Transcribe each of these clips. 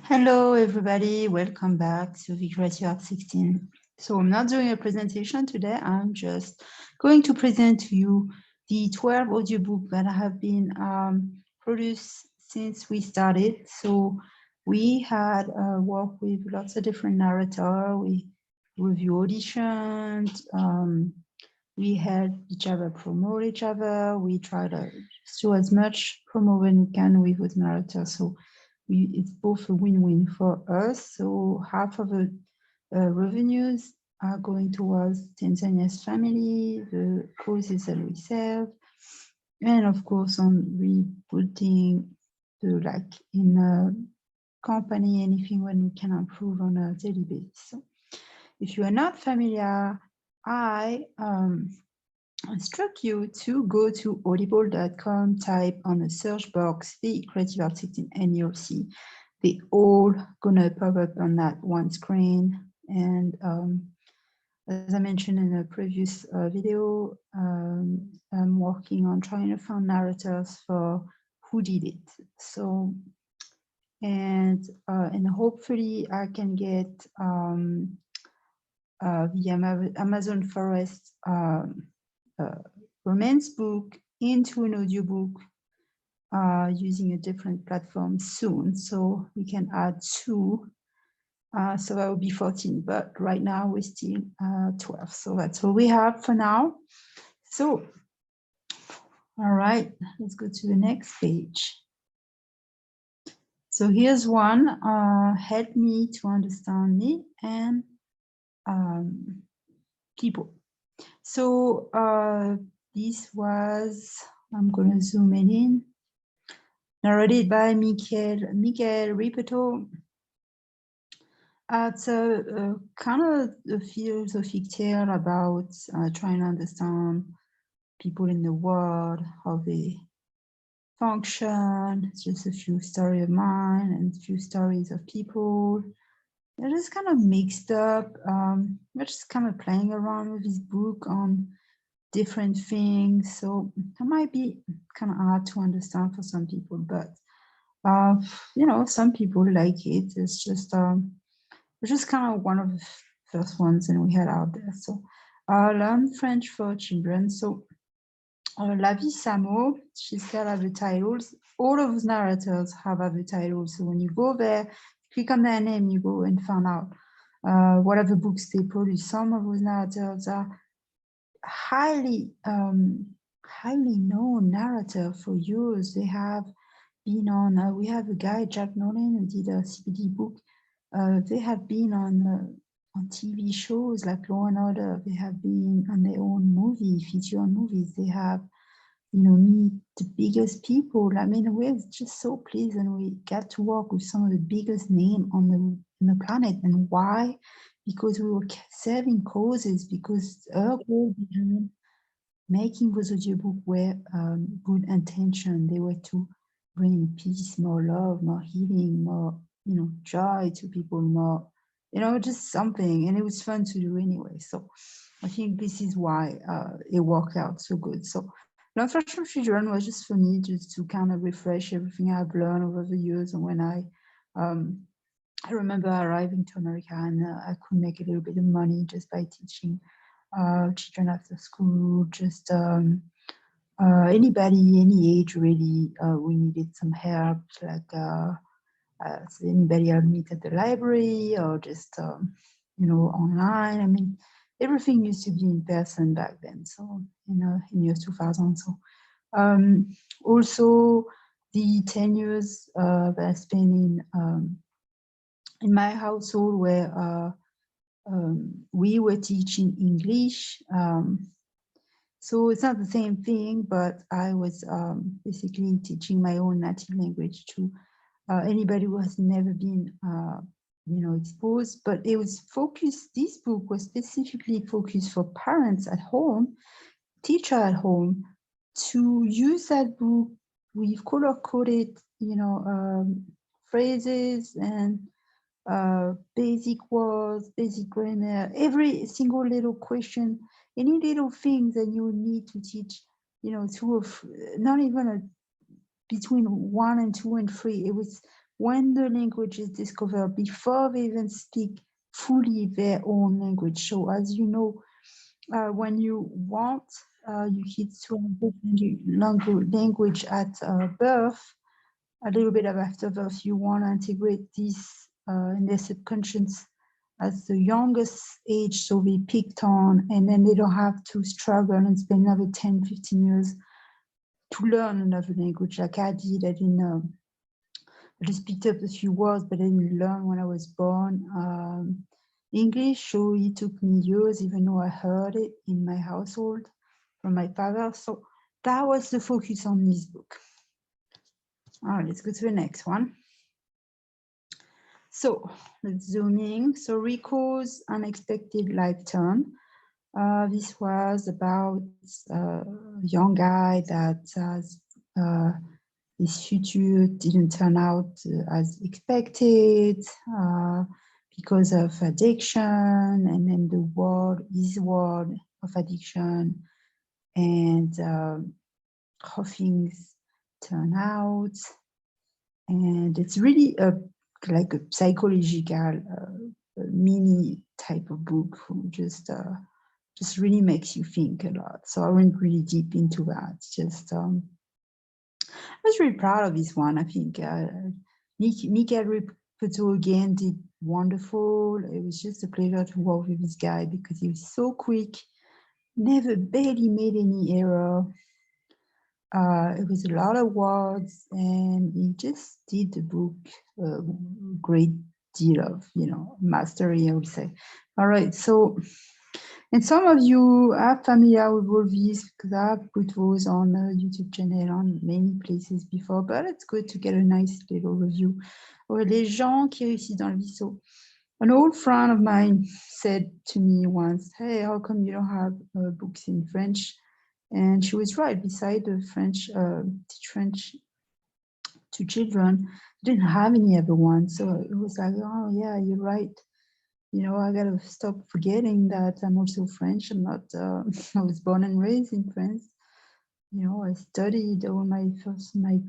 Hello, everybody. Welcome back to Vcreativeart16. So I'm not doing a presentation today. I'm just going to present to you the 12 audiobooks that have been produced since we started. So we had worked with lots of different narrators. We review auditions. We help each other promote each other. We try to do as much promo when we can with the narrator. So it's both a win-win for us. So half of the revenues are going towards Tanzania's family, the causes that we serve, and of course on rebooting the in a company, anything when we can improve on a daily basis. So if you are not familiar, I instruct you to go to audible.com, type on the search box Vcreativeart16, and you'll see they all gonna pop up on that one screen. And as I mentioned in a previous video, I'm working on trying to find narrators for who did it. So, and hopefully I can get the Amazon Forest romance book into an audiobook using a different platform soon. So we can add 2. So that would be 14, but right now we're still 12. So that's all we have for now. So, all right, let's go to the next page. So here's one, help me to understand me and people. So this was, I'm going to zoom it in, narrated by Michael Ripeto. It's a kind of a philosophic tale about trying to understand people in the world, how they function. It's just a few stories of mine and a few stories of people. They're just kind of mixed up. We're just kind of playing around with this book on different things. So it might be kind of hard to understand for some people, but you know, some people like it. It's just kind of one of the first ones and we had out there. So learn French for children. So La Vie Samo, she's got other titles. All of those narrators have other titles. So when you go there, click on their name, you go and find out whatever books they produce. Some of those narrators are highly known narrator for years. They have been on, we have a guy, Jack Nolan, who did a CBD book. They have been on TV shows like Law and Order. They have been on their own feature on movies. They have, you know, meet the biggest people. I mean, we're just so pleased, and we got to work with some of the biggest names on the planet. And why? Because we were serving causes, because our goal behind making those audiobooks were good intention. They were to bring peace, more love, more healing, more, you know, joy to people, more, you know, just something. And it was fun to do anyway. So I think this is why it worked out so good. So Learn French for Children was just for me, just to kind of refresh everything I've learned over the years. And when I remember arriving to America, and I could make a little bit of money just by teaching children after school, just anybody, any age really. We needed some help, like so anybody I'd meet at the library or just you know, online. I mean, everything used to be in person back then. So, you know, in years 2000. So also the 10 years that I spent in my household, where we were teaching English. So it's not the same thing, but I was basically teaching my own native language to anybody who has never been, you know, exposed. But it was focused, this book was specifically focused for parents at home, teacher at home, to use that book with color-coded, you know, phrases and basic words, basic grammar, every single little question, any little things that you need to teach, you know, not even between 1 and 2 and 3. It was when the language is discovered before they even speak fully their own language. So as you know, when you want your kids to understand language at birth, a little bit of after birth, you want to integrate this in their subconscious as the youngest age, so they picked on, and then they don't have to struggle and spend another 10, 15 years to learn another language like I did. I just picked up a few words, but I didn't learn when I was born. English, so it took me years, even though I heard it in my household from my father. So that was the focus on this book. All right, let's go to the next one. So let's zoom in. So Rico's Unexpected Life Turn. This was about a young guy that has his future didn't turn out as expected because of addiction, and then his world of addiction, and how things turn out. And it's really like a psychological mini type of book who just really makes you think a lot. So I went really deep into that. Just I was really proud of this one. I think Michael Repeto again did wonderful. It was just a pleasure to work with this guy because he was so quick, barely made any error. It was a lot of words, and he just did the book a great deal of, mastery, I would say. All right, so, and some of you are familiar with all these because I've put those on the YouTube channel on many places before, but it's good to get a nice little review. Les gens qui réussissent dans la vie. So, an old friend of mine said to me once, "Hey, how come you don't have books in French?" And she was right. Beside the French, teach French to children, I didn't have any other one. So it was like, oh yeah, you're right. I gotta stop forgetting that I'm also French. I'm not. I was born and raised in France. I studied all my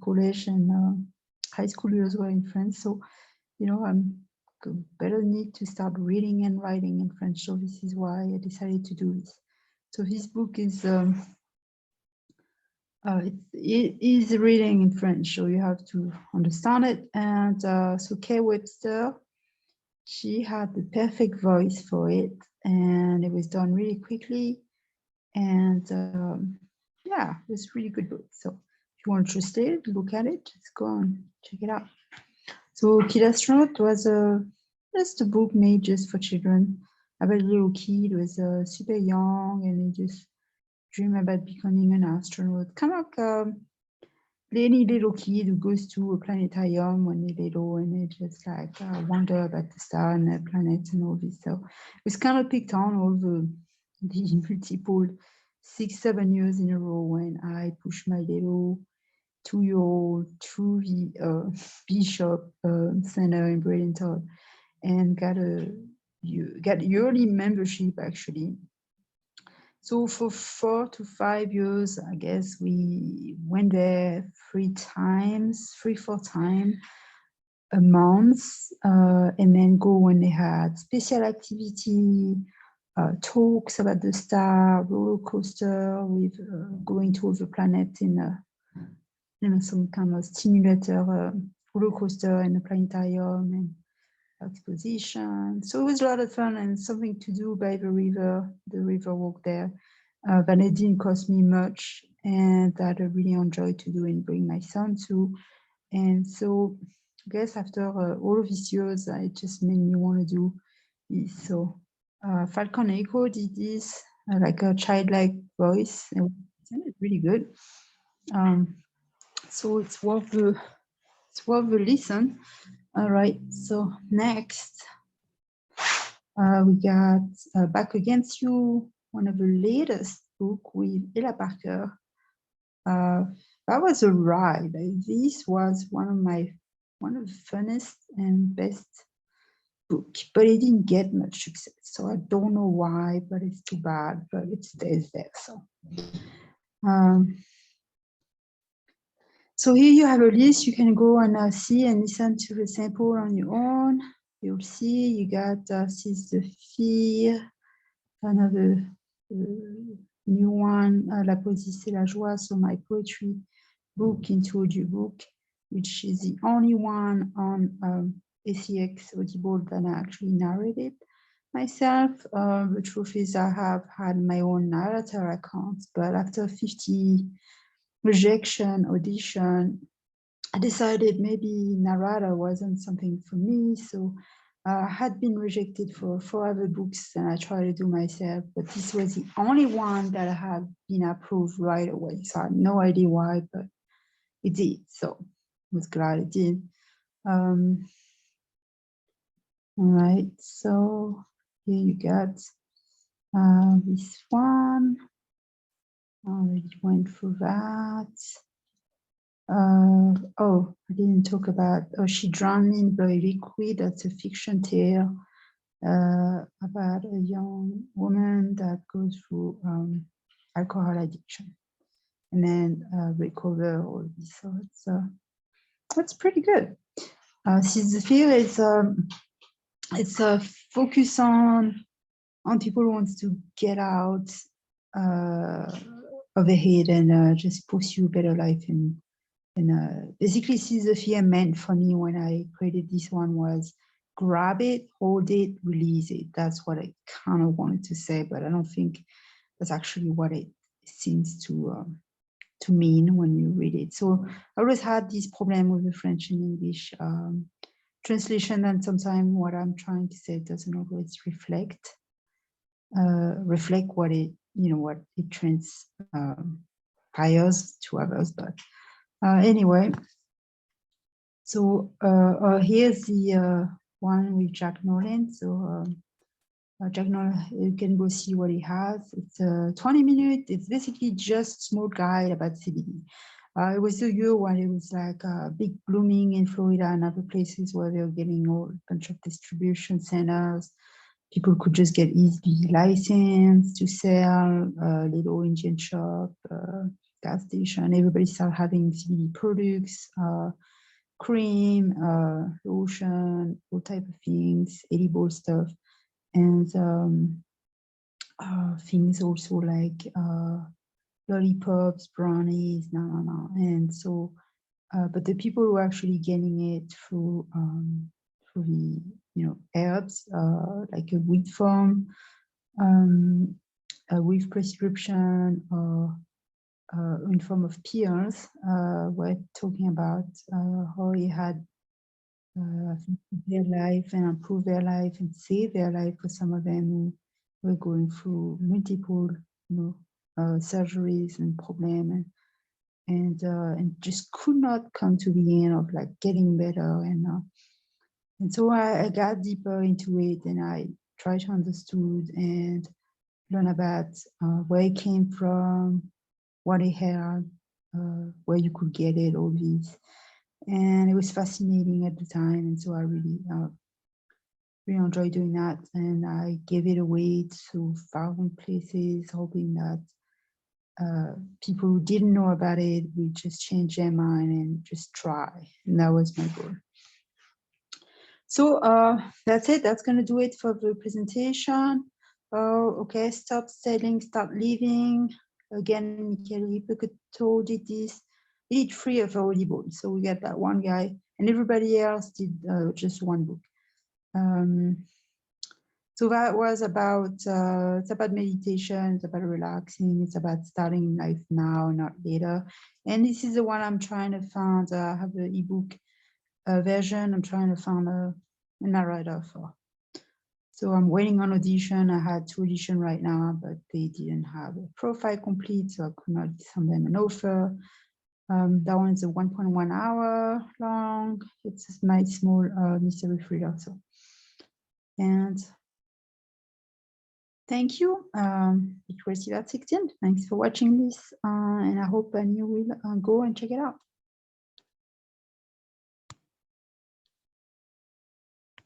college and high school years were in France. So, I'm better need to start reading and writing in French. So this is why I decided to do this. So this book is. It is reading in French, so you have to understand it. And so Kay Webster, she had the perfect voice for it, and it was done really quickly. And yeah, it was a really good book. So if you want to translate, look at it, just go and check it out. So Kid Astronaut was just a book made just for children. About a little kid who was super young, and he just dream about becoming an astronaut, kind of like any little kid who goes to a planetarium when they're little, and they just like wonder about the star and the planets and all this. So it's kind of picked on all the multiple 6-7 years in a row when I pushed my little 2-year-old through the Bishop Center in Bradenton and got yearly membership actually. So for 4 to 5 years, I guess we went there 4 times a month, and then go when they had special activity, talks about the star, roller coaster with going to other planets in some kind of stimulator roller coaster in a planetarium and exposition. So it was a lot of fun and something to do by the river walk there. But it didn't cost me much, and that I really enjoyed to do and bring my son to. And so I guess after all of these years, it just made me want to do this. So Falcon Echo did this, like a childlike voice. It sounded really good. So it's worth the listen. All right, so next we got Back Against You, one of the latest book with Ella Parker. That was a ride. This was one of the funnest and best book, but it didn't get much success. So I don't know why, but it's too bad, but it stays there. So So here you have a list. You can go and see and listen to the sample on your own. You'll see you got Seize the Fear, another new one, La Poésie c'est la joie, so my poetry book into audiobook, which is the only one on ACX Audible that I actually narrated myself. The truth is I have had my own narrator accounts, but after 50 rejection, audition, I decided maybe narrator wasn't something for me. So I had been rejected for 4 other books and I tried to do myself, but this was the only one that had been approved right away. So I had no idea why, but it did. So I was glad it did. All right, so here you got this one. I already went through that. Oh, I didn't talk about She Drowned Me in Bloody Liquid. That's a fiction tale about a young woman that goes through alcohol addiction and then recover all this. So it's pretty good. Seize the Fear is it's a focus on people who wants to get out of the head and just pursue a better life. And basically, Seize the Fear meant for me when I created this one was grab it, hold it, release it. That's what I kind of wanted to say, but I don't think that's actually what it seems to mean when you read it. So I always had this problem with the French and English translation, and sometimes what I'm trying to say doesn't always reflect what it, what it transpires to others. But anyway, so here's the one with Jack Nolan. So Jack Nolan, you can go see what he has. It's 20 minutes. It's basically just small guide about CBD. It was a year when it was like big blooming in Florida and other places where they were getting a bunch of distribution centers. People could just get easily licensed to sell, little Indian shop, gas station. Everybody started having CBD products, cream, lotion, all type of things, edible stuff. And things also like lollipops, brownies, and so, but the people who are actually getting it through the herbs, like a weed form, with prescription, or in form of peers, we're talking about how he had their life and improve their life and save their life for some of them who were going through multiple, surgeries and problems, and just could not come to the end of like getting better. And so I got deeper into it and I tried to understand and learn about where it came from, what it had, where you could get it, all these. And it was fascinating at the time, and so I really enjoyed doing that. And I gave it away to 1,000 places, hoping that people who didn't know about it would just change their mind and just try. And that was my goal. So that's it. That's going to do it for the presentation. Okay, stop selling, start living. Again, Michele Ripetto did this. He did 3 of Audible. So we got that one guy, and everybody else did just one book. So that was about, it's about meditation, it's about relaxing, it's about starting life now, not later. And this is the one I'm trying to find. I have the ebook version. I'm trying to find a narrator for. So I'm waiting on audition. I had 2 auditions right now, but they didn't have a profile complete, so I could not send them an offer. That one is a 1.1 hour long. It's a nice small mystery thriller. So, and thank you, Vcreativeart16. Thanks for watching this, and I hope you will go and check it out.